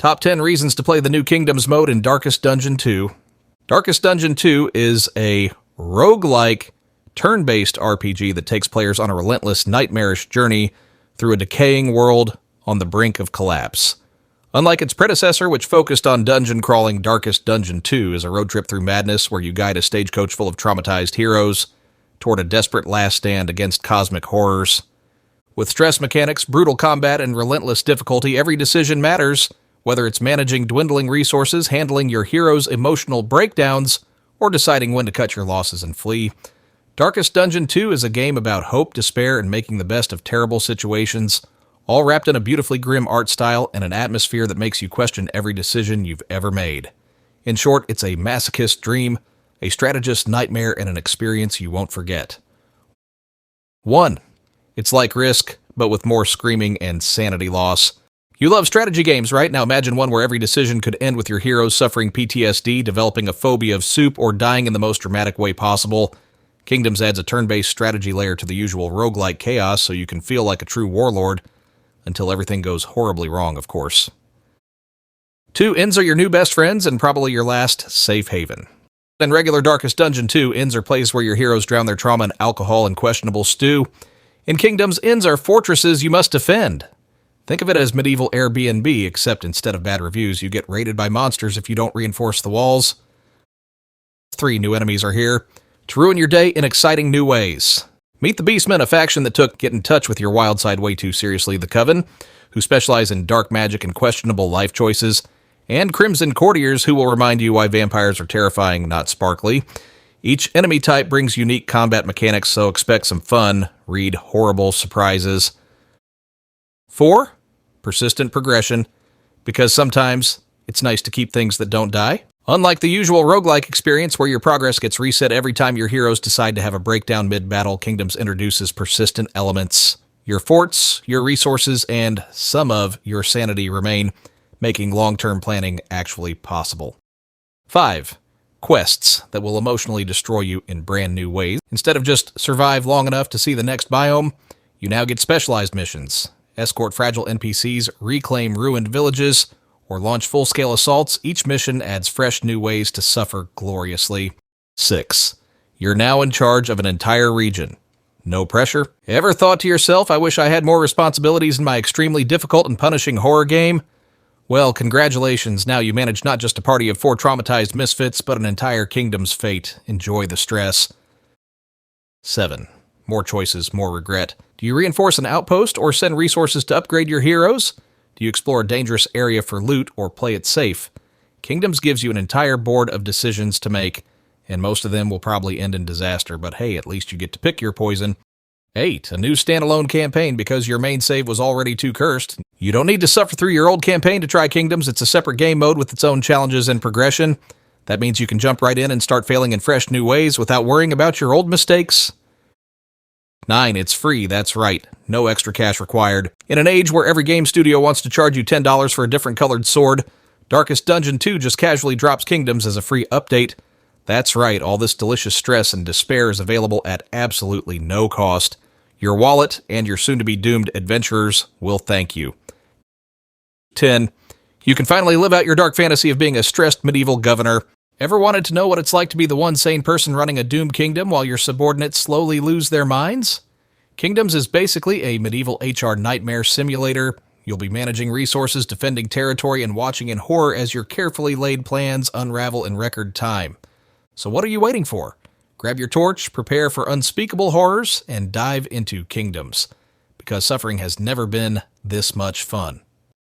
Top 10 reasons to play the new Kingdoms mode in Darkest Dungeon 2. Darkest Dungeon 2 is a roguelike, turn-based RPG that takes players on a relentless, nightmarish journey through a decaying world on the brink of collapse. Unlike its predecessor, which focused on dungeon crawling, Darkest Dungeon 2 is a road trip through madness where you guide a stagecoach full of traumatized heroes toward a desperate last stand against cosmic horrors. With stress mechanics, brutal combat, and relentless difficulty, every decision matters, whether it's managing dwindling resources, handling your hero's emotional breakdowns, or deciding when to cut your losses and flee. Darkest Dungeon 2 is a game about hope, despair, and making the best of terrible situations, all wrapped in a beautifully grim art style and an atmosphere that makes you question every decision you've ever made. In short, it's a masochist dream, a strategist nightmare, and an experience you won't forget. 1. It's like Risk, but with more screaming and sanity loss. You love strategy games, right? Now imagine one where every decision could end with your heroes suffering PTSD, developing a phobia of soup, or dying in the most dramatic way possible. Kingdoms adds a turn-based strategy layer to the usual roguelike chaos so you can feel like a true warlord, until everything goes horribly wrong, of course. 2. Inns are your new best friends and probably your last safe haven. In regular Darkest Dungeon 2, inns are places where your heroes drown their trauma in alcohol and questionable stew. In Kingdoms, inns are fortresses you must defend. Think of it as medieval Airbnb, except instead of bad reviews, you get raided by monsters if you don't reinforce the walls. 3. New enemies are here to ruin your day in exciting new ways. Meet the Beastmen, a faction that took Get in Touch with Your Wild Side way too seriously, the Coven, who specialize in dark magic and questionable life choices, and Crimson Courtiers, who will remind you why vampires are terrifying, not sparkly. Each enemy type brings unique combat mechanics, so expect some fun, read horrible surprises. 4. Persistent progression, because sometimes it's nice to keep things that don't die. Unlike the usual roguelike experience where your progress gets reset every time your heroes decide to have a breakdown mid-battle, Kingdoms introduces persistent elements. Your forts, your resources, and some of your sanity remain, making long-term planning actually possible. 5. Quests that will emotionally destroy you in brand new ways. Instead of just survive long enough to see the next biome, you now get specialized missions. Escort fragile NPCs, reclaim ruined villages, or launch full-scale assaults. Each mission adds fresh new ways to suffer gloriously. 6. You're now in charge of an entire region. No pressure. Ever thought to yourself, I wish I had more responsibilities in my extremely difficult and punishing horror game? Well, congratulations, now you manage not just a party of 4 traumatized misfits, but an entire kingdom's fate. Enjoy the stress. 7. More choices, more regret. Do you reinforce an outpost or send resources to upgrade your heroes? Do you explore a dangerous area for loot or play it safe? Kingdoms gives you an entire board of decisions to make, and most of them will probably end in disaster, but hey, at least you get to pick your poison. 8. A new standalone campaign because your main save was already too cursed. You don't need to suffer through your old campaign to try Kingdoms. It's a separate game mode with its own challenges and progression. That means you can jump right in and start failing in fresh new ways without worrying about your old mistakes. 9. It's free, that's right. No extra cash required. In an age where every game studio wants to charge you $10 for a different colored sword, Darkest Dungeon 2 just casually drops Kingdoms as a free update. That's right, all this delicious stress and despair is available at absolutely no cost. Your wallet and your soon-to-be-doomed adventurers will thank you. 10. You can finally live out your dark fantasy of being a stressed medieval governor. Ever wanted to know what it's like to be the one sane person running a doomed kingdom while your subordinates slowly lose their minds? Kingdoms is basically a medieval HR nightmare simulator. You'll be managing resources, defending territory, and watching in horror as your carefully laid plans unravel in record time. So what are you waiting for? Grab your torch, prepare for unspeakable horrors, and dive into Kingdoms, because suffering has never been this much fun.